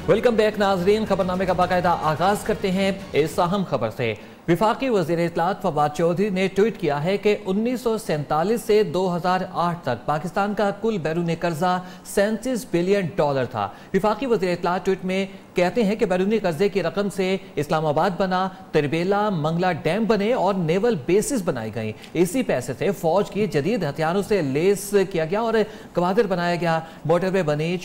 Welcome back नाजरीन। खबरनामे का बाकायदा आगाज करते हैं इस अहम खबर से। विफाकी वज़ीर इत्तलात फवाद चौधरी ने ट्वीट किया है कि 1947 से 2008 तक पाकिस्तान का कुल बैरूनी कर्जा $37 बिलियन था। विफाकी वज़ीर इत्तलात ट्वीट में कहते हैं कि बैरूनी कर्जे की रकम से इस्लामाबाद बना, तिरबेला मंगला डैम बने और नेवल बेसिस बनाई गई। इसी पैसे से फौज की जदीद हथियारों से लेस किया गया और कवादर बनाया गया, मोटरवे बनी।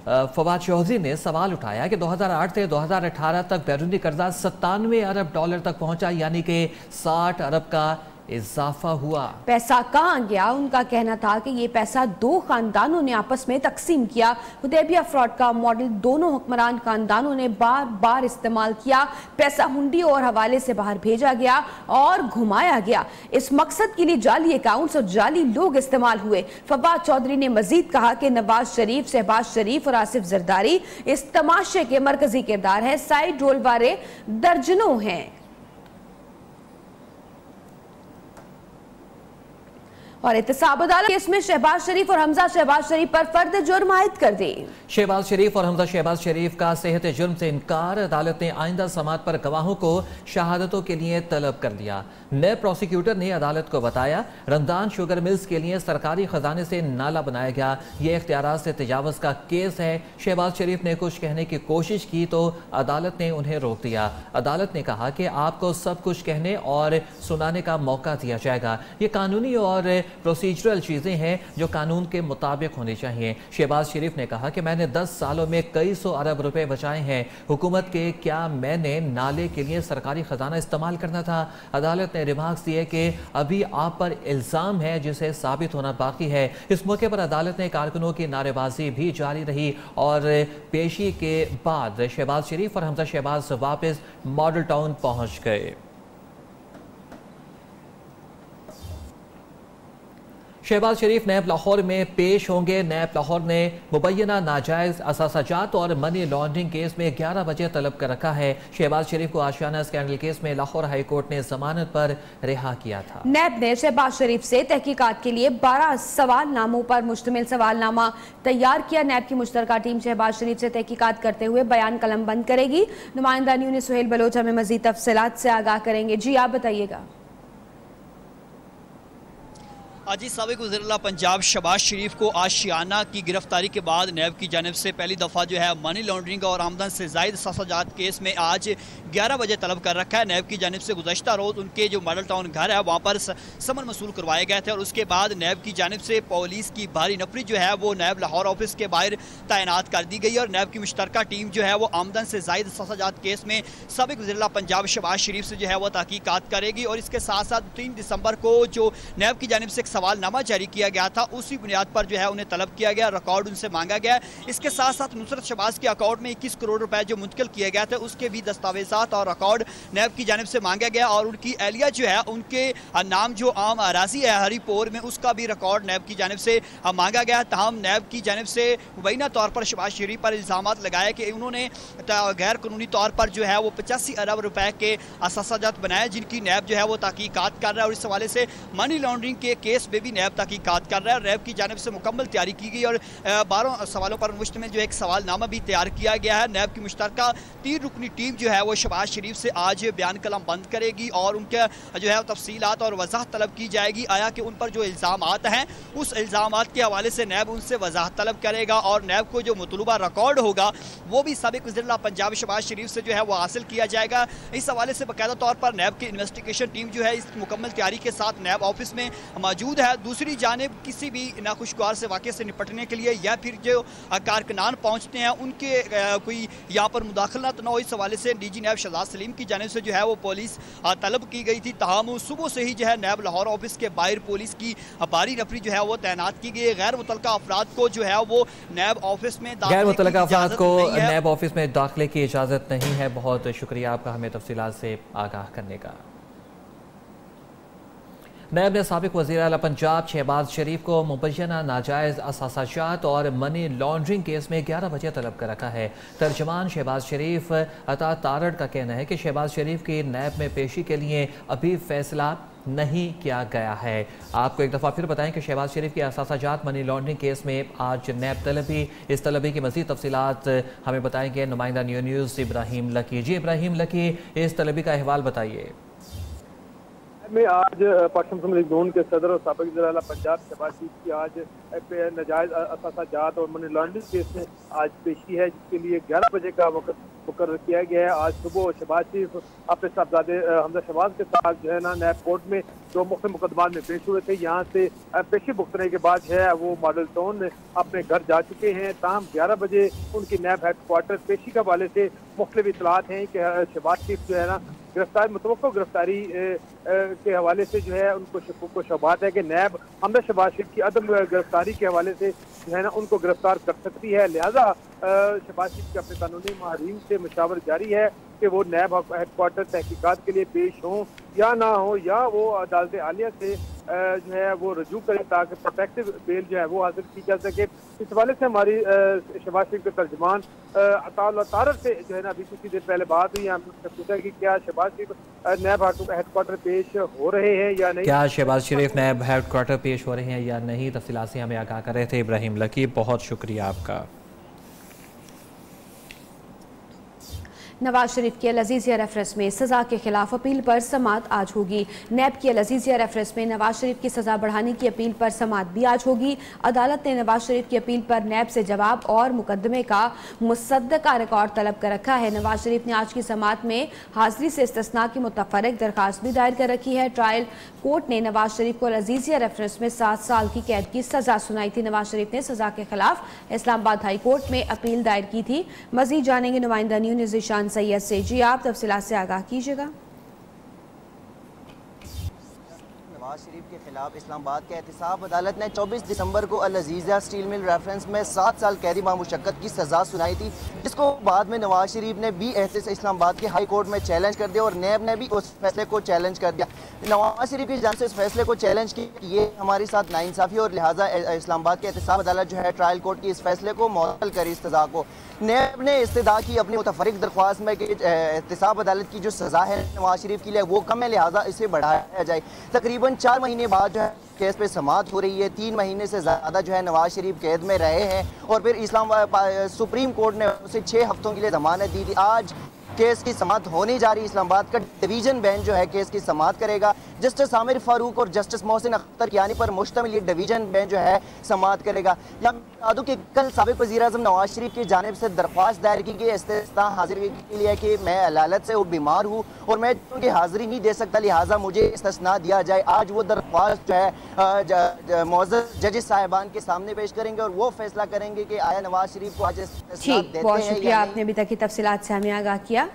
फवाद चौधरी ने सवाल उठाया कि 2008 से 2018 तक बैरूनी कर्जा $97 अरब तक पहुंचा, यानी कि 60 अरब का इजाफा हुआ। पैसा कहां गया? उनका कहना था कि ये पैसा दो खानदानों ने आपस में तकसीम किया। हुदैबिया फ्रॉड का मॉडल दोनों हुक्मरान खानदानों ने बार बार इस्तेमाल किया। पैसा हुंडी और हवाले से बाहर भेजा गया और घुमाया गया। इस मकसद के लिए जाली अकाउंट्स और जाली लोग इस्तेमाल हुए। फवाद चौधरी ने मजीद कहा कि नवाज शरीफ, शहबाज शरीफ और आसिफ जरदारी इस तमाशे के मरकजी किरदार है। साइड रोल वाले दर्जनों हैं। और एहतसाब अदालत केस में शहबाज शरीफ और हमजा शहबाज शरीफ पर फर्द जुर्म आयद कर दी। शहबाज शरीफ और हमजा शहबाज शरीफ का सेहत जुर्म से इनकार। अदालत ने आइंदा समात पर गवाहों को शहादतों के लिए तलब कर दिया। नए प्रोसिक्यूटर ने अदालत को बताया, रमदान शुगर मिल्स के लिए सरकारी खजाने से नाला बनाया गया, यह इख्तियारात से तजावुज का केस है। शहबाज शरीफ ने कुछ कहने की कोशिश की तो अदालत ने उन्हें रोक दिया। अदालत ने कहा कि आपको सब कुछ कहने और सुनाने का मौका दिया जाएगा। ये कानूनी और प्रोसीजरल चीजें हैं जो कानून के मुताबिक होनी चाहिए। शहबाज शरीफ ने कहा कि मैंने 10 सालों में कई सौ अरब रुपए बचाए हैं हुकूमत के, क्या मैंने नाले के लिए सरकारी खजाना इस्तेमाल करना था? अदालत ने रिमार्क्स दिए कि अभी आप पर इल्जाम है जिसे साबित होना बाकी है। इस मौके पर अदालत ने कारकुनों की नारेबाजी भी जारी रही और पेशी के बाद शहबाज शरीफ और हमजा शहबाज वापस मॉडल टाउन पहुंच गए। शहबाज शरीफ नैब लाहौर में पेश होंगे। नैब लाहौर ने मुबैना नाजायज असासाजात और मनी लॉन्ड्रिंग केस में 11 बजे तलब कर रखा है। शहबाज शरीफ को आशियाना स्कैंडल केस में लाहौर हाई कोर्ट ने जमानत पर रिहा किया था। नैब ने शहबाज शरीफ से तहकीकात के लिए 12 सवालनामों पर मुश्तमिल सवालनामा तैयार किया। नैब की मुश्तरका टीम शहबाज शरीफ से तहकीकात करते हुए बयान कलम बंद करेगी। नुमाइंदा न्यूज़ सुहेल बलोच हमें मजीद तफसीलात से आगाह करेंगे। जी आप बताइएगा। आज साबिक वज़ीर पंजाब शहबाज शरीफ को आशियाना की गिरफ्तारी के बाद नैब की जानिब से पहली दफ़ा जो है मनी लॉन्ड्रिंग और आमदन से ज़ायद सासाजात केस में आज 11 बजे तलब कर रखा है। नैब की जानिब से गुज़श्ता रोज़ उनके जो मॉडल टाउन घर है वहाँ पर समन वसूल करवाए गए थे और उसके बाद नैब की जानिब से पुलिस की भारी नफरी जो है वो नैब लाहौर ऑफिस के बाहर तैनात कर दी गई और नैब की मुश्तरका टीम जो है वो आमदन से ज़ायद सासाजात केस में साबिक वज़ीर पंजाब शहबाज शरीफ से जो है वो तहकीकात करेगी। और इसके साथ साथ 3 दिसंबर को जो नैब की जानिब से सवालनामा जारी किया गया था उसी बुनियाद पर जो है उन्हें तलब किया गया, रिकॉर्ड उनसे मांगा गया। इसके साथ साथ नुसरत शहबाज के अकाउंट में 21 करोड़ रुपए जो मुंतकिल किए गए थे उसके भी दस्तावेजात और रिकॉर्ड नैब की जानिब से मांगा गया और उनकी एहलिया जो है उनके नाम जो आम अराजी है हरीपोर में उसका भी रिकॉर्ड नैब की जानिब से मांगा गया। तमाम नैब की जानिब से मुबैना तौर पर शहबाज शरीफ पर इल्जाम लगाए कि उन्होंने गैर कानूनी तौर पर जो है वो 85 अरब रुपए के असासाजात बनाए जिनकी नैब जो है वो तहकीकात कर रहा है और इस हवाले से मनी लॉन्ड्रिंग के केस में भी नैब तहकीकात कर रहा है। नैब की जानिब से मुकम्मल तैयारी की गई और 12 सवालों पर मुश्तमिल जो एक सवालनामा भी तैयार किया गया है। नैब की मुश्तरका 3 रुकनी टीम जो है वो शहबाज शरीफ से आज बयान कलम बंद करेगी और उनके जो है तफसीलात और वजाहत तलब की जाएगी। आया कि उन पर जो इल्ज़ामात हैं उस इल्ज़ामात के हवाले से नैब उनसे वजाहत तलब करेगा और नैब को जो मतलूबा रिकॉर्ड होगा वो भी साबिक वज़ीर पंजाब शहबाज शरीफ से जो है वो हासिल किया जाएगा। इस हवाले से बाकायदा तौर पर नैब की इन्वेस्टिगेशन टीम जो है इस मुकम्मल तैयारी के साथ नैब ऑफिस में मौजूद है। दूसरी जानिब किसी भी नाखुशगवार से वाक़े से निपटने के लिए या फिर जो कारकुनान पहुँचते हैं उनके कोई यहाँ पर मुदाखलत न हो, इस हवाले से डीजी नैब शहजाद सलीम की जानिब से जो है वो पुलिस तलब की गई थी। तमाम सुबह से ही जो है नैब लाहौर ऑफिस के बाहर पुलिस की भारी नफरी जो है वो तैनात की गई है। गैर मुतल्लका अफराद को जो है वो नैब ऑफिस में नैब ऑफिस में दाखिले की इजाज़त नहीं है। बहुत शुक्रिया आपका हमें तफसीलात से आगाह करने का। नैब ने साबिक वज़ीर आला पंजाब शहबाज शरीफ को मुबैना नाजायज़ असासाजात और मनी लॉन्ड्रिंग केस में 11 बजे तलब कर रखा है। तर्जमान शहबाज शरीफ अता तारड़ का कहना है कि शहबाज शरीफ की नैब में पेशी के लिए अभी फैसला नहीं किया गया है। आपको एक दफ़ा फिर बताएं कि शहबाज शरीफ के असासाजात मनी लॉन्ड्रिंग केस में आज नैब तलबी, इस तलबी की मज़ीद तफसीलात हमें बताएंगे नुमाइंदा न्यूज़ इब्राहिम लकी। जी इब्राहिम लकी, इस तलबी का अहवाल बताइए। में आज पाकिस्तान मुस्लिम लीग नून के सदर और साबिक वज़ीर-ए-आला पंजाब शहबाज शरीफ की आज नाजायज़ असासाजात और मनी लॉन्ड्रिंग केस में आज पेशी है, जिसके लिए 11 बजे का वक्त मुकर्रर किया गया है। आज सुबह शहबाज शरीफ अपने साहबजादे हमजा शहबाज के साथ जो है ना नैब कोर्ट में दो मुख्तलिफ मुकदमात में पेश हुए थे। यहाँ से पेशी भुगतने के बाद जो है वो मॉडल टाउन अपने घर जा चुके हैं। ताहम 11 बजे उनकी नैब हेडक्वार्टर पेशी के हवाले से मुख्तलिफ इतलात हैं कि शहबाज शरीफ जो है ना गिरफ्तार मुतवक्को गिरफ्तारी के हवाले से जो है उनको शबात है कि नैब हमजा शहबाज शरीफ की अदम गिरफ्तारी के हवाले से जो है ना उनको गिरफ्तार कर सकती है। लिहाजा शहबाज शरीफ के अपने कानूनी माहरीन से मशावरत जारी है कि वो नैब हेडक्वार्टर तहकीकात के लिए पेश हों या ना हो, या वो अदालत आलिया से जो है वो रजू करें ताकि प्रोटेक्टिव बेल जो है वो हासिल की जा सके। इस हवाले से हमारी शहबाज शरीफ के तर्जमान अताउल्लाह तारर से जो है ना अभी कुछ देर पहले बात हुई। हमने पूछा कि क्या शहबाज शरीफ नैब हेडक्वार्टर पेश हो रहे हैं या नहीं। क्या शहबाज शरीफ नैब हेडक्वार्टर पेश हो रहे हैं या नहीं, तफसीलात से हमें आगाह कर रहे थे इब्राहिम लकी। बहुत शुक्रिया आपका। नवाज शरीफ की अल-अज़ीज़िया रेफरेंस में सज़ा के खिलाफ अपील पर समाअत आज होगी। नैब की अल-अज़ीज़िया रेफरेंस में नवाज शरीफ की सज़ा बढ़ाने की अपील पर समाअत भी आज होगी। अदालत ने नवाज शरीफ की अपील पर नैब से जवाब और मुकदमे का मुसद्दका रिकॉर्ड तलब कर रखा है। नवाज शरीफ ने आज की समाअत में हाजिरी से इस्तिस्ना की मुतफर्रिक दरखास्त भी दायर कर रखी है। ट्रायल कोर्ट ने नवाज शरीफ को अल-अज़ीज़िया रेफरेंस में 7 साल की कैद की सज़ा सुनाई थी। नवाज शरीफ ने सज़ा के खिलाफ इस्लामाबाद हाई कोर्ट में अपील दायर की थी। मज़ीद जानेंगे नुमाइंदा न्यूज़ निशान सैयद से। जी आप तफसीलात से आगाह कीजिएगा। नवाज शरीफ के खिलाफ इस्लामाबाद के एहतिसाब अदालत ने 24 दिसंबर को अल-अज़ीज़िया स्टील मिल रेफरेंस में 7 साल कैदी बामुशक्कत की सज़ा सुनाई थी, जिसको बाद में नवाज शरीफ ने भी इस्लामाबाद के हाई कोर्ट में चैलेंज कर दिया और नैब ने भी उस फैसले को चैलेंज कर दिया। नवाज शरीफ की जानिब से इस फैसले को चैलेंज किया कि ये हमारे साथ नाइंसाफ़ी और लिहाजा इस्लामाबाद के एहतिसाब अदालत जो है ट्रायल कोर्ट की इस फैसले को मुअत्तल करी इस सज़ा को। नैब ने इस्तदा की अपनी मुतफर्रिक दरख्वास्त में कि एहतिसाब अदालत की जो सज़ा है नवाज शरीफ के लिए वो कम है, लिहाजा इसे बढ़ाया जाए। तकरीबन 4 महीने बाद जो है केस पे समाअत हो रही है। 3 महीने से ज़्यादा जो है नवाज शरीफ कैद में रहे हैं और फिर सुप्रीम कोर्ट ने उसे 6 हफ्तों के लिए जमानत दी थी। आज केस की समाअत होने जा रही। इस्लामाबाद का डिवीजन बेंच जो है केस की समाअत करेगा। जस्टिस आमिर फारूक और जस्टिस मोहसिन अख्तर कियानी पर मुश्तमिल ये डिवीजन बेंच जो है समाअत करेगा। बता दूं कि कल साबिक वज़ीर-ए-आज़म नवाज शरीफ की जानिब से दरख्वास्त दायर की गई इस्तिस्ना हाजिरी के लिए कि मैं अदालत से बीमार हूँ और मैं उनकी हाजिरी नहीं दे सकता, लिहाजा मुझे इस्तिस्ना दिया जाए। आज वो दरख्वास्त जो है मुअज़्ज़ज़ जजेस साहिबान के सामने पेश करेंगे और वो फैसला करेंगे कि आया नवाज शरीफ को आज इस्तिस्ना देते हैं। बहुत शुक्रिया, आपने अभी तक की तफसीलात से हमें आगाह किया।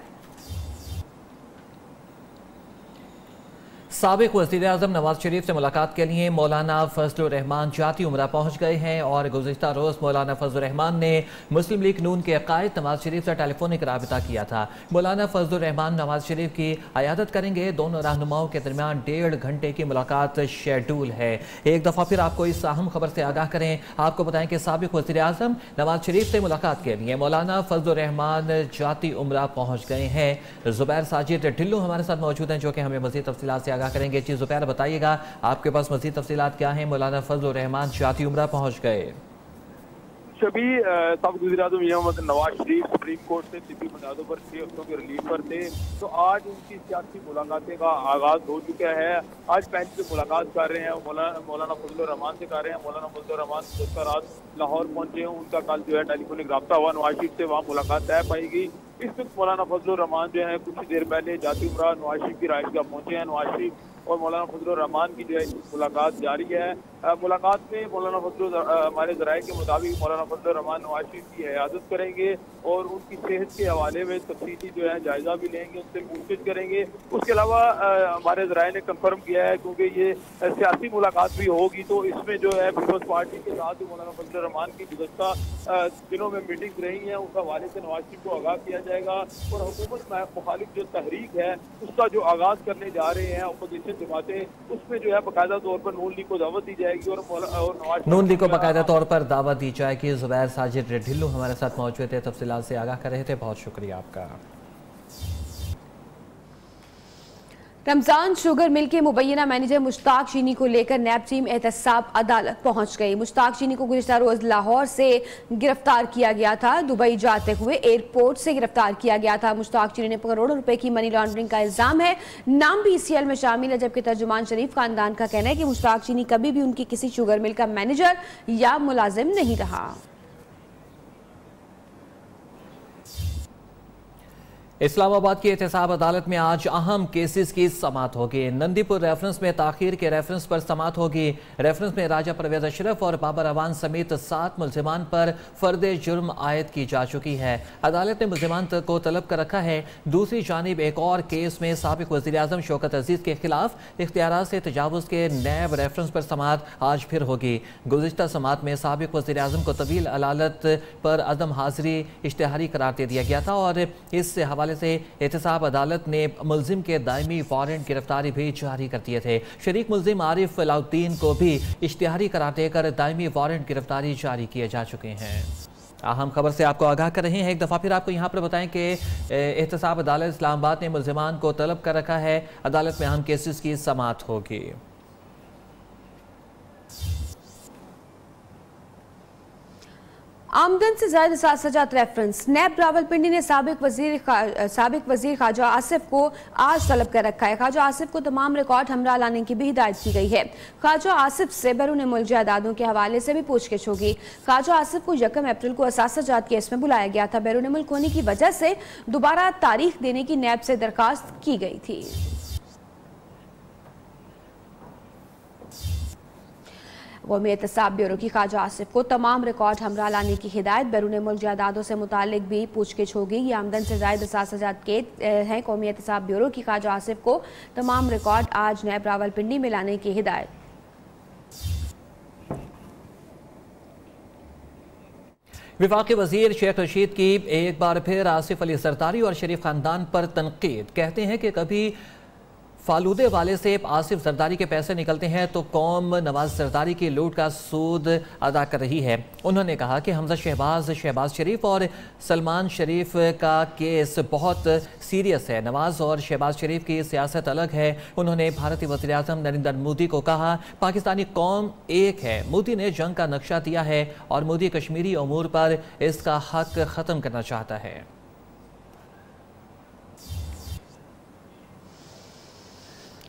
साबिक वज़ीर-ए-आज़म नवाज शरीफ से मुलाकात के लिए मौलाना फजलुर रहमान जाती उमरा पहुँच गए हैं और गुज़िश्ता रोज़ मौलाना फजलुर रहमान ने मुस्लिम लीग नून के कायद नवाज शरीफ से टेलीफोनिक राबिता किया था। मौलाना फजलुर रहमान नवाज शरीफ की अयादत करेंगे। दोनों रहनुमाओं के दरमियान 1.5 घंटे की मुलाकात शेड्यूल है। एक दफ़ा फिर आपको इस अहम खबर से आगाह करें। आपको बताएं कि साबिक वज़ीर-ए-आज़म नवाज शरीफ से मुलाकात के लिए मौलाना फजलुर रहमान जाती उमरा पहुँच गए हैं। ज़ुबैर साजिद ढिल्लू हमारे साथ मौजूद हैं जो कि हमें मज़ीद तफसीलात से आगाह करेंगे। जी ज़ुबैर, बताइएगा आपके पास मज़ीद तफसीलात क्या हैं? मौलाना फजलुर रहमान जाती उमरा पहुँच गए। शबी साबिक वज़ीर-ए-आज़म मोहम्मद नवाज शरीफ सुप्रीम कोर्ट से तिब्बी बुनियादों पर 6 हफ्तों के रिलीफ पर थे, तो आज उनकी सियासी मुलाकातें का आगाज हो चुका है। आज पहले जो मुलाकात कर रहे हैं मौलाना फजलुर रहमान से कर रहे हैं। मौलाना फजलुर रहमान गुज़श्ता रात लाहौर पहुंचे हैं। उनका कल जो है टेलीफोनिक रब्ता हुआ नवाज शरीफ से, वहाँ मुलाकात तय पाई गई। इस वक्त मौलाना फजलुर रहमान जो है कुछ देर पहले जाती उमरा नवाज शरीफ की राइशगाह पहुंचे हैं। नवाज शरीफ और मौलाना फजलुर रहमान की जो है मुलाकात जारी है। मुलाकात में मौलाना फजलुर हमारे ज़राए के मुताबिक मौलाना फजलुर रहमान नवाज शरीफ की इयादत करेंगे और उनकी सेहत के हवाले में तफसीली जो है जायजा भी लेंगे, उनसे पूछताछ करेंगे। उसके अलावा हमारे ज़राए ने कंफर्म किया है क्योंकि ये सियासी मुलाकात भी होगी, तो इसमें जो है पीपल्स पार्टी के साथ मौलाना फजलुर रहमान की गुज़श्ता दिनों में मीटिंग रही है, उस हवाले से नवाज शरीफ को आगाह किया जाएगा और हुकूमत मुखालिफ जो तहरीक है उसका जो आगाज़ करने जा रहे हैं अपोजिशन जमातें, उसमें जो है बाकायदा तौर पर नून लीग को दावत दी जाएगी और नून लीग को बाकायदा तौर पर दावत दी जाएगी। ज़ुबैर साजिद ढिल्लू हमारे साथ मौजूद थे, तफसीलात से आगाह कर रहे थे। बहुत शुक्रिया आपका। रमजान शुगर मिल के मुबैना मैनेजर मुश्ताक चीनी को लेकर नैब टीम एहतसाब अदालत पहुंच गई। मुश्ताक चीनी को गुज़िश्ता रोज लाहौर से गिरफ्तार किया गया था। दुबई जाते हुए एयरपोर्ट से गिरफ्तार किया गया था। मुश्ताक चीनी ने करोड़ों रुपए की मनी लॉन्ड्रिंग का इल्जाम है। नाम भी ECL में शामिल है, जबकि तर्जुमान शरीफ खानदान का कहना है कि मुश्ताक चीनी कभी भी उनकी किसी शुगर मिल का मैनेजर या मुलाजिम नहीं रहा। इस्लामाबाद की एहतसाब अदालत में आज अहम केसेस की समाअत होगी। नंदीपुर रेफरेंस में ताखीर के रेफरेंस पर समाअत होगी। रेफरेंस में राजा परवेज अशरफ और बाबर अवान समेत 7 मुल्जिमान पर फर्द जुर्म आयद की जा चुकी है। अदालत ने मुल्जिमान को तलब कर रखा है। दूसरी जानिब एक और केस में साबिक वज़ीर आज़म शौकत अजीज के खिलाफ इख्तियारात से तजावुज़ के नैब रेफरेंस पर समाअत आज फिर होगी। गुज़िश्ता समाअत में साबिक वज़ीर आज़म को तवील अदालत पर अदम हाजिरी इश्तिहारी करार दे दिया गया था और इस हवाले से एहतसाब अदालत ने मुल्जिम के दायमी वारंट गिरफ्तारी भी जारी कर दिए थे। शरीक मुल्जिम आरिफ अलाउद्दीन को भी इश्तिहारी करार देकर दायमी वारंट गिरफ्तारी जारी किए जा चुके हैं। अहम खबर से आपको आगाह कर रहे हैं। एक दफ़ा फिर आपको यहाँ पर बताएं कि एहतसाब अदालत इस्लामाबाद ने मुल्जिमान को तलब कर रखा है। अदालत में अहम केसेस की समाअत होगी। आमदन से ज्यादा सासाजात रेफरेंस। नैब रावलपिंडी ने साबिक वजीर ख्वाजा आसिफ को आज तलब कर रखा है। ख्वाजा आसिफ को तमाम रिकॉर्ड हमरा लाने की भी हिदायत की गई है। ख्वाजा आसिफ से बैरून मुल्क जायदादों के हवाले से भी पूछगिछ होगी। ख्वाजा आसिफ को 1 अप्रैल को सासाजात केस में बुलाया गया था। बैरून मुल्क होने की वजह से दोबारा तारीख देने की नैब से दरखास्त की गई थी। कौमी एहतसाब ब्यूरो की ख्वाजा आसिफ को तमाम रिकॉर्ड हमरा लाने की हिदायत। बैरून मुल्क जायदादों से मुतालिक भी पूछगिछ होगी। ये आमदन से ज़ायद सासाजात के हैं। कौमी एहतसाब ब्यूरो की ख्वाजा आसिफ को तमाम रिकॉर्ड आज नैब रावलपिंडी में लाने की हिदायत। वफाकी वजीर शेख रशीद की एक बार फिर आसिफ अली सरदारी और शरीफ खानदान पर तनकीद। कहते हैं कि कभी फालूदे वाले से आसिफ जरदारी के पैसे निकलते हैं तो कौम नवाज जरदारी की लूट का सूद अदा कर रही है। उन्होंने कहा कि हमजा शहबाज शरीफ और सलमान शरीफ का केस बहुत सीरियस है। नवाज और शहबाज शरीफ की सियासत अलग है। उन्होंने भारतीय वज़ीर आज़म नरेंद्र मोदी को कहा पाकिस्तानी कौम एक है। मोदी ने जंग का नक्शा दिया है और मोदी कश्मीरी अमूर पर इसका हक ख़त्म करना चाहता है।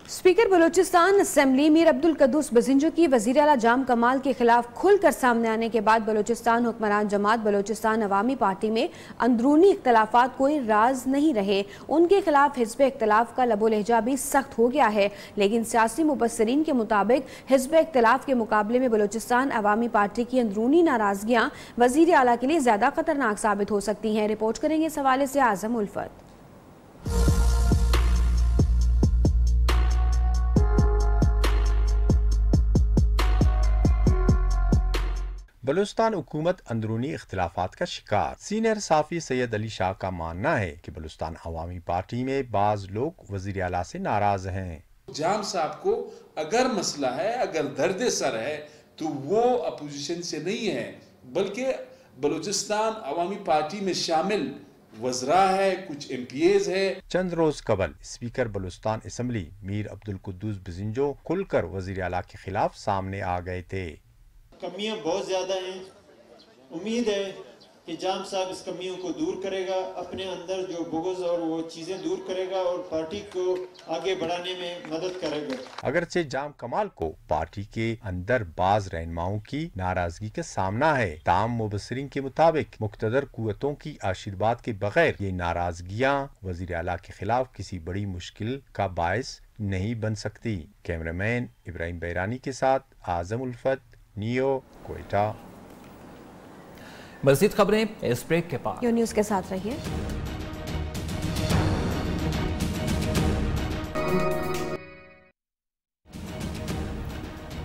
स्पीकर बलूचिस्तान असेंबली मीर अब्दुल कद्दूस बजिंजो की वज़ीर आला जाम कमाल के खिलाफ खुलकर सामने आने के बाद बलूचिस्तान हुक्मरान जमात बलूचिस्तान अवामी पार्टी में अंदरूनी इख्तलाफात कोई राज नहीं रहे। उनके खिलाफ हिज़्ब इख्तलाफ का लबो लहजा भी सख्त हो गया है, लेकिन सियासी मुबस्सिरीन के मुताबिक हिज़्ब इख्तलाफ के मुकाबले में बलूचिस्तान अवामी पार्टी की अंदरूनी नाराजगियाँ वज़ीर आला के लिए ज़्यादा खतरनाक साबित हो सकती हैं। रिपोर्ट करेंगे इस हवाले से आज़म उल्फत। बलूचिस्तान हुकूमत अंदरूनी इख्तिलाफात का शिकार। सीनियर साफी सैयद अली शाह का मानना है कि बलूचिस्तान अवामी पार्टी में बाज लोग वज़ीर आला से नाराज हैं। जाम साहब को अगर मसला है, अगर दर्द सर है तो वो अपोजिशन से नहीं है, बल्कि बलूचिस्तान अवामी पार्टी में शामिल वज़रा है, कुछ MPAs है। चंद रोज कबल स्पीकर बलूचिस्तान असेंबली मीर अब्दुल कुद्दूस बजिंजो खुलकर वज़ीर आला के खिलाफ सामने आ गए थे। कमियां बहुत ज़्यादा हैं। उम्मीद है कि जाम साहब इस कमियों को दूर करेगा, अपने अंदर जो बुग़्ज़ और वो चीज़ें दूर करेगा और पार्टी को आगे बढ़ाने में मदद करेगा। अगरचे जाम कमाल को पार्टी के अंदर बाज रहनुमाओं की नाराजगी का सामना है, ताम मुबस्सिरीन के मुताबिक मुक़्तदर कुव्वतों की आशीर्वाद के बगैर ये नाराजगियाँ वज़ीर आला के खिलाफ किसी बड़ी मुश्किल का बायस नहीं बन सकती। कैमरामैन इब्राहिम बैरानी के साथ आज़म उल्फत, नियो, कोयटा। मज़ीद खबरें इस ब्रेक के बाद। यो न्यूज़ के साथ रहिए।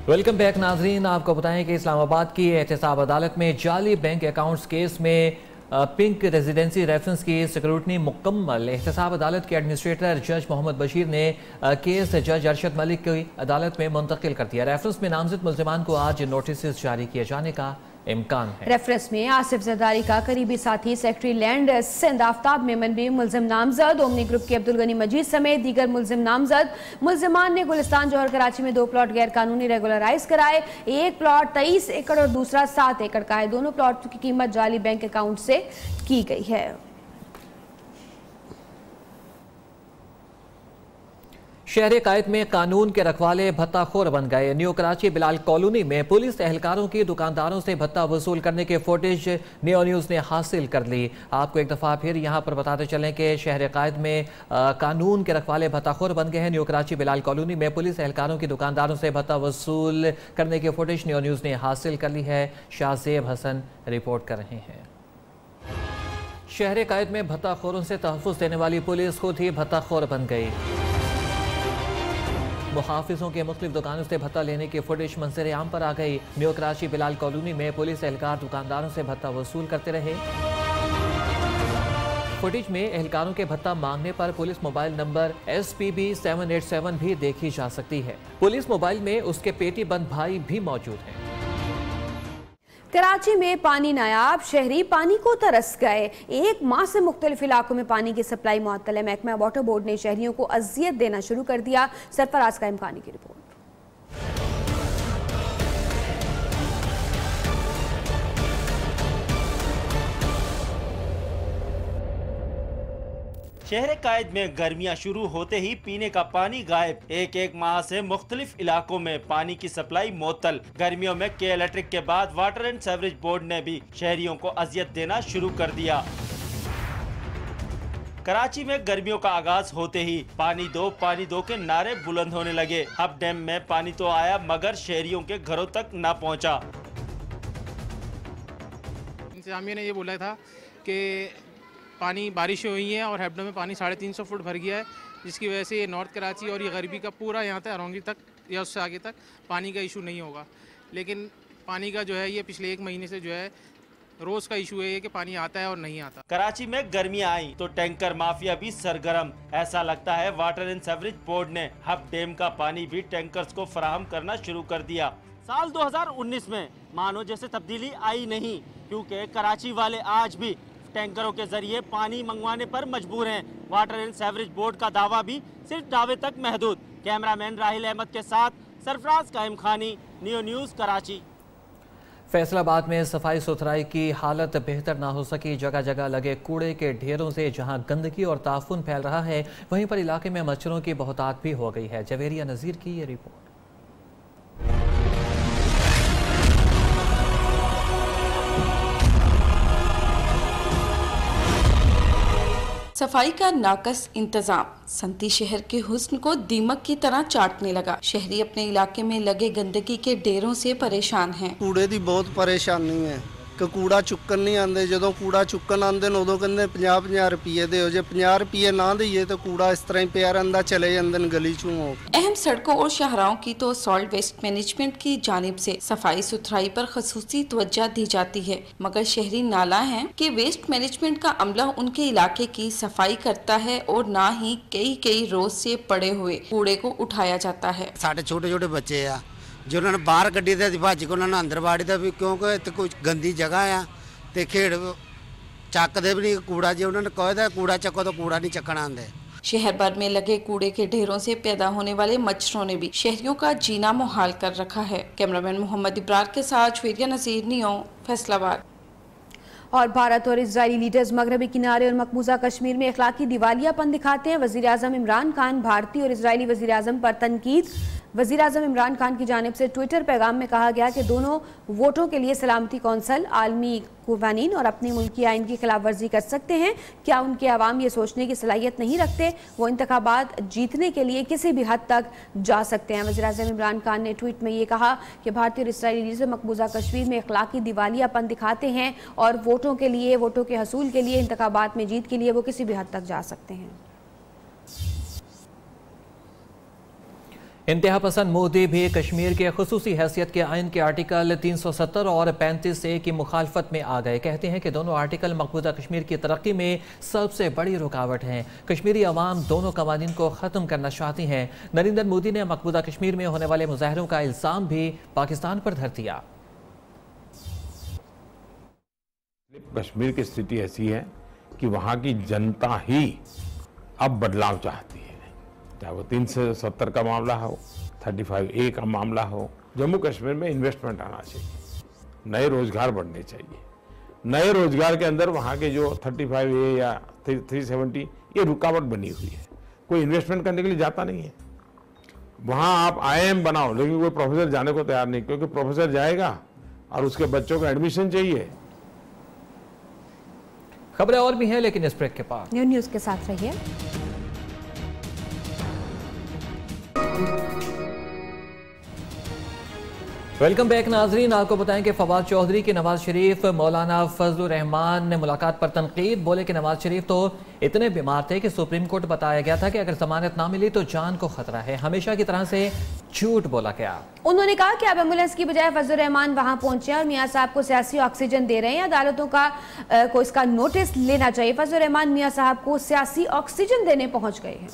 वेलकम बैक नाजरीन। आपको बताएं कि इस्लामाबाद की एहतसाब अदालत में जाली बैंक अकाउंट्स केस में पिंक रेजिडेंसी रेफरेंस की स्क्रूटनी मुकम्मल। एहतसाब अदालत के एडमिनिस्ट्रेटर जज मोहम्मद बशीर ने केस जज अरशद मलिक की अदालत में मुंतकिल कर दिया। रेफरेंस में नामजद मुल्जिमान को आज नोटिस जारी किए जाने का इम्कान है। रेफरेंस में आसिफ जरदारी का करीबी साथी सेक्रेटरी लैंड सिंध आफ्ताब मेमन भी मुलजिम नामजद। ओमनी ग्रुप के अब्दुल गनी मजीद समेत दीगर मुलजिम नामजद। मुलजिमान ने गुलिस्तान जौहर कराची में 2 प्लॉट गैर कानूनी रेगुलराइज कराए। एक प्लॉट 23 एकड़ और दूसरा 7 एकड़ का है। दोनों प्लॉट की कीमत जाली बैंक अकाउंट से की गई है। शहर कायद में कानून के रखवाले भत्ताखोर बन गए। न्यू कराची बिलाल कॉलोनी में पुलिस एहलकारों की दुकानदारों से भत्ता वसूल करने की फुटेज न्यू न्यूज़ ने हासिल कर ली। आपको एक दफ़ा फिर यहाँ पर बताते चलें कि शहर कायद में कानून के रखवाले भत्ताखोर बन गए हैं। न्यू कराची बिलाल कॉलोनी में पुलिस एहलकारों की दुकानदारों से भत्ता वसूल करने की फुटेज न्यू न्यूज़ ने हासिल कर ली है। शाहजेब हसन रिपोर्ट कर रहे हैं। शहर कायद में भत्ताखोरों से तहफ़्फ़ुज़ देने वाली पुलिस खुद ही भत्ताखोर बन गई। मुहाफिजों के मुख्तलिफ दुकानों से भत्ता लेने की फुटेज मंजर आम पर आ गई। न्यू कराची बिलाल कॉलोनी में पुलिस एहलकार दुकानदारों से भत्ता वसूल करते रहे। फुटेज में एहलकारों के भत्ता मांगने पर पुलिस मोबाइल नंबर SPB 787 भी देखी जा सकती है। पुलिस मोबाइल में उसके पेटी बंद भाई भी मौजूद हैं। कराची में पानी नायाब, शहरी पानी को तरस गए। एक माह से मुख्तलिफ इलाकों में पानी की सप्लाई मुअत्तल है। महकमा वाटर बोर्ड ने शहरियों को अजियत देना शुरू कर दिया। सरफराज कायम खानी की रिपोर्ट। शहर कायद में गर्मियां शुरू होते ही पीने का पानी गायब। एक माह से मुख्तलिफ इलाकों में पानी की सप्लाई मुअत्तल। गर्मियों में के इलेक्ट्रिक के बाद वाटर एंड सीवरेज बोर्ड ने भी शहरियों को अजियत देना शुरू कर दिया। कराची में गर्मियों का आगाज होते ही पानी दो के नारे बुलंद होने लगे। हब डैम में पानी तो आया मगर शहरियों के घरों तक न पहुंचा। इंतजामिया ने ये बोला था कि पानी बारिश हुई है और हेबडो में पानी 350 फुट भर गया है, जिसकी वजह से ये नॉर्थ कराची और ये गरबी का पूरा यहाँ तक अरौंगी तक या उससे आगे तक पानी का इशू नहीं होगा। लेकिन पानी का जो है ये पिछले 1 महीने से जो है रोज़ का इशू है कि पानी आता है और नहीं आता। कराची में गर्मियाँ आई तो टैंकर माफिया भी सरगर्म। ऐसा लगता है वाटर एंड सीवरेज बोर्ड ने हब डैम का पानी भी टैंकर्स को फराहम करना शुरू कर दिया। साल 2019 में मानो जैसे तब्दीली आई नहीं, क्योंकि कराची वाले आज भी टैंकरों के जरिए पानी मंगवाने पर मजबूर हैं। वाटर एंड सीवरेज बोर्ड का दावा भी सिर्फ दावे तक महदूद। कैमरामैन राहिल अहमद के साथ सरफराज कायम खानी, न्यू न्यूज़ कराची। फैसलाबाद में सफाई सुथराई की हालत बेहतर ना हो सकी। जगह जगह लगे कूड़े के ढेरों से जहां गंदगी और ताफुन फैल रहा है, वहीं पर इलाके में मच्छरों की बहुतात भी हो गई है। जवेरिया नज़ीर की ये रिपोर्ट। सफाई का नाकस इंतजाम संती शहर के हुस्न को दीमक की तरह चाटने लगा। शहरी अपने इलाके में लगे गंदगी के ढेरों से परेशान हैं। कूड़े की बहुत परेशानी है कि कूड़ा चुकन नहीं आते। जो कूड़ा चुकन आते उदों कहते 50-50 रुपये दो, जो 50 रुपये ना दईए तो कूड़ा इस तरह ही पिया रहा, चले जाते गली चू। अहम सड़कों और शाहराहों की तो सॉल्ट वेस्ट मैनेजमेंट की जानिब से सफाई सुथराई पर खसूसी तवज्जो दी जाती है, मगर शहरी नाला है कि वेस्ट मैनेजमेंट का अमला उनके इलाके की सफाई करता है और ना ही कई रोज से पड़े हुए कूड़े को उठाया जाता है। साढ़े छोटे छोटे बच्चे आ जो उन्होंने बाहर कड्डी दी भज के उन्होंने अंदर बाड़ी दा भी, क्योंकि इतने कुछ गंदी जगह आ ते खेड़ चकते भी नहीं कूड़ा। जो उन्होंने कहा कूड़ा चको तो कूड़ा नहीं चकना आंदे। शहर भर में लगे कूड़े के ढेरों से पैदा होने वाले मच्छरों ने भी शहरियों का जीना मुहाल कर रखा है। कैमरामैन मोहम्मद इब्रार के साथ जवेरिया नज़ीर, नियो, फैसलाबाद। और भारत और इजरायली लीडर्स मगरबी किनारे और मकबूजा कश्मीर में अखलाकी दिवालियापन दिखाते हैं। वज़ीर आज़म इमरान खान भारतीय और इजरायली वज़ीर आज़म पर तनकीद। वज़ीर आज़म इमरान खान की जानिब से ट्विटर पैगाम में कहा गया कि दोनों वोटों के लिए सलामती कौंसल आलमी कवानीन और अपनी मुल्की आइन की खिलाफ वर्जी कर सकते हैं। क्या उनके अवाम ये सोचने की सलाहियत नहीं रखते? वो इंतखाबात जीतने के लिए किसी भी हद तक जा सकते हैं। वज़ीर आज़म इमरान खान ने ट्वीट में ये कहा कि भारतीय और इसराइली लीडर्स मकबूजा कश्मीर में अखलाकी दिवालियापन दिखाते हैं और वोटों के हसूल के लिए, इंतखाबात में जीत के लिए वो किसी भी हद तक जा सकते हैं। इंतहा पसंद मोदी भी कश्मीर के खुसूसी हैसियत के आइन के आर्टिकल 370 और 35A की मुखालफत में आ गए। कहते हैं कि दोनों आर्टिकल मकबूजा कश्मीर की तरक्की में सबसे बड़ी रुकावट हैं। कश्मीरी अवाम दोनों कवानीन को ख़त्म करना चाहती हैं। नरेंद्र मोदी ने मकबूजा कश्मीर में होने वाले मुजाहरों का इल्ज़ाम भी पाकिस्तान पर धर दिया। कश्मीर की स्थिति ऐसी है कि वहाँ की जनता ही अब बदलाव चाहती है, चाहे वो 370 का मामला हो, 35A का मामला हो। जम्मू कश्मीर में इन्वेस्टमेंट आना चाहिए, नए रोजगार बढ़ने चाहिए। नए रोजगार के अंदर वहाँ के जो 35A या 370 ये रुकावट बनी हुई है, कोई इन्वेस्टमेंट करने के लिए जाता नहीं है। वहाँ आप IIM बनाओ, लेकिन कोई प्रोफेसर जाने को तैयार नहीं, क्योंकि प्रोफेसर जाएगा और उसके बच्चों को एडमिशन चाहिए। खबरें और भी हैं, लेकिन इस ब्रेक के बाद न्यूज़ के साथ रहिए। वेलकम बैक नाजरीन। आपको बताएं कि फवाद चौधरी की नवाज शरीफ मौलाना फजलुर रहमान ने मुलाकात पर तनकीद। बोले कि नवाज शरीफ तो इतने बीमार थे कि सुप्रीम कोर्ट बताया गया था कि अगर जमानत ना मिली तो जान को खतरा है। हमेशा की तरह से झूठ बोला गया। उन्होंने कहा कि अब एम्बुलेंस की बजाय फजलुर रहमान वहां पहुंचे और मियां साहब को सियासी ऑक्सीजन दे रहे हैं। अदालतों को इसका नोटिस लेना चाहिए। फजलुर रहमान मियां साहब को सियासी ऑक्सीजन देने पहुंच गए हैं।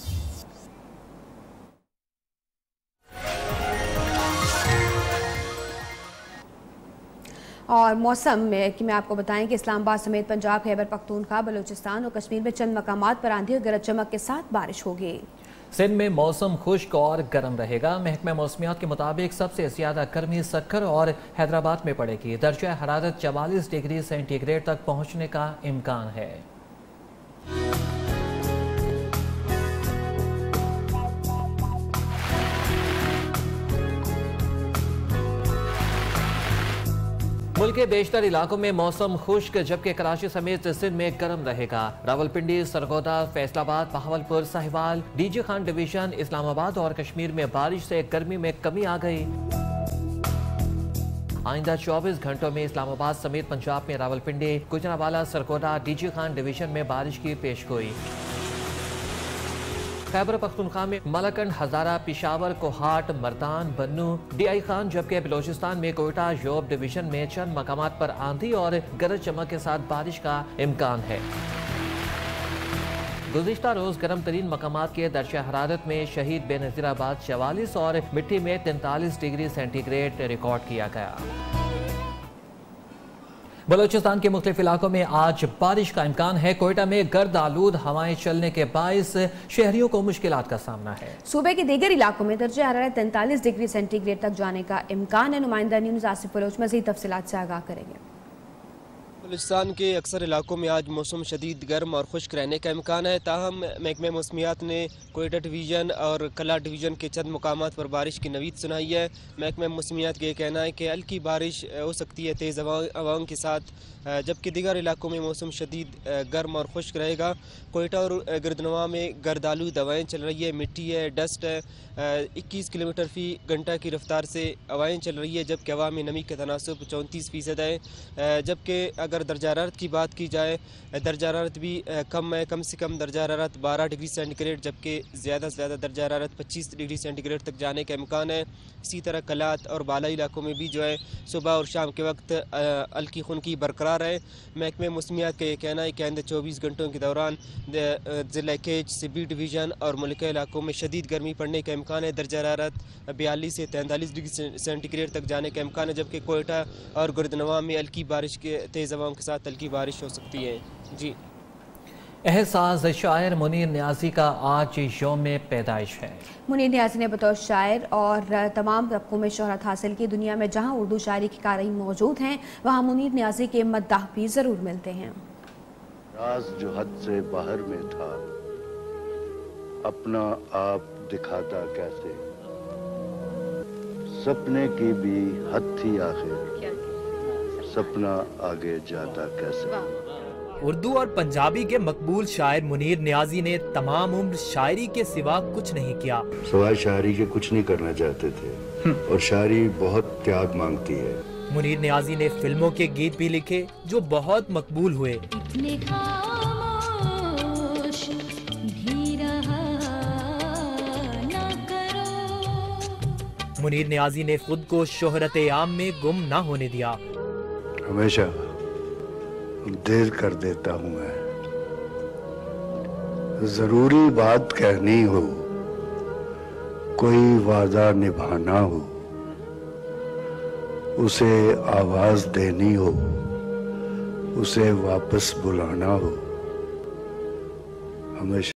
और मौसम में कि मैं आपको बताएं कि इस्लामाबाद समेत पंजाब, खैबर पख्तूनख्वा, बलूचिस्तान और कश्मीर में चंद मकामात पर आंधी और गरज चमक के साथ बारिश होगी। सिंध में मौसम खुश्क और गर्म रहेगा। महकमा मौसमियात के मुताबिक सबसे ज्यादा गर्मी सक्कर और हैदराबाद में पड़ेगी। दर्जा हरारत 44 डिग्री सेंटीग्रेड तक पहुंचने का इम्कान है। मुल्क के बेशतर इलाकों में मौसम खुश्क, जबकि कराची समेत सिंध में गर्म रहेगा। रावलपिंडी, सरगोदा, फैसलाबाद, बहावलपुर, साहिवाल, डीजे खान डिवीजन, इस्लामाबाद और कश्मीर में बारिश से गर्मी में कमी आ गई। आइंदा 24 घंटों में इस्लामाबाद समेत पंजाब में रावलपिंडी, गुजरांवाला, सरगोदा, डीजे खान डिवीजन में बारिश की पेशगोई। खैबर पख्तूनख्वा में मलकंड, हजारा, पिशावर, कोहाट, मर्दान, बन्नू, DI खान, जबकि बलोचिस्तान में कोयटा, योब डिवीजन में चंद मकामात पर आंधी और गरज चमक के साथ बारिश का इम्कान है। गुज़िश्ता रोज गर्म तरीन मकामात के दर्जा हरारत में शहीद बेनज़ीराबाद 44 और मिट्टी में 43 डिग्री सेंटीग्रेड रिकॉर्ड किया गया। बलोचिस्तान के मुख्तलिफ इलाकों में आज बारिश का इम्कान है। कोयटा में गर्द आलूद हवाएं चलने के बायस शहरियों को मुश्किलात का सामना है। सूबे के दीगर इलाकों में दर्जा हरारत 43 डिग्री सेंटीग्रेड तक जाने का इम्कान है। नुमाइंदा न्यूज़ आसिफ बलोच मज़ीद तफसीलात से आगाह करेंगे। बलूचिस्तान के अक्सर इलाकों में आज मौसम शदीद गर्म और खुश्क रहने का इम्कान है। ताहम महकमा मौसमियात ने कोयटा डिवीज़न और कला डिवीज़न के चंद मुकामात पर बारिश की नवीद सुनाई है। महकमा मौसमियात का कहना है कि हल्की बारिश हो सकती है तेज़ हवाओं के साथ, जबकि दीगर इलाकों में मौसम शदीद गर्म और खुश्क रहेगा। कोयटा और गिरदनवा में गर्दालूद हवाएँ चल रही है, मिट्टी है, डस्ट है। 21 किलोमीटर फी घंटा की रफ्तार से हवाएँ चल रही है, जबकि हवा में नमी का तनासब 34% है। जबकि अगर दर्जा हरारत की बात की जाए, दर्जा हरारत भी कम है। कम से कम दर्जा हरारत 12 डिग्री सेंटीग्रेड, जबकि ज़्यादा से ज़्यादा दर्जा हरारत 25 डिग्री सेंटीग्रेड तक जाने का इम्कान है। इसी तरह कलात और बालाई इलाकों में भी जो है सुबह और शाम के वक्त हल्की खुनकी बरकरार है। महकमे मौसमियात का ये कहना है कि आइंदा 24 घंटों के दौरान ज़िला केच, सिबी डिवीज़न और मुल्का इलाकों में शदीद गर्मी पड़ने का इम्कान है। दर्जा हरारत 42 से 43 डिग्री सेंटीग्रेड तक जाने का इम्कान है, जबकि कोयटा और गुरदनवा में हल्की बारिश के तेज़ हवाओं के साथ हल्की बारिश हो सकती है। जी, एहसास शायर मुनीर न्याजी का आज यौम पैदाइश है। मुनीर न्याजी ने बतौर शायर और तमाम तबकों में शोहरत हासिल की। दुनिया में जहाँ उर्दू शायरी की कारी मौजूद हैं, वहाँ मुनीर न्याजी के मद्दाह भी ज़रूर मिलते हैं। राज जो हद से बाहर में था, अपना आप दिखाता कैसे, सपने की भी हद थी आखिर, सपना आगे जाता कैसे। उर्दू और पंजाबी के मकबूल शायर मुनीर न्याजी ने तमाम उम्र शायरी के सिवा कुछ नहीं किया। सवाए शायरी के कुछ नहीं करना चाहते थे, और शायरी बहुत त्याग मांगती है। मुनीर न्याजी ने फिल्मों के गीत भी लिखे जो बहुत मकबूल हुए। मुनीर न्याजी ने खुद को शोहरत आम में गुम ना होने दिया। हमेशा देर कर देता हूं मैं, जरूरी बात कहनी हो, कोई वादा निभाना हो, उसे आवाज देनी हो, उसे वापस बुलाना हो, हमेशा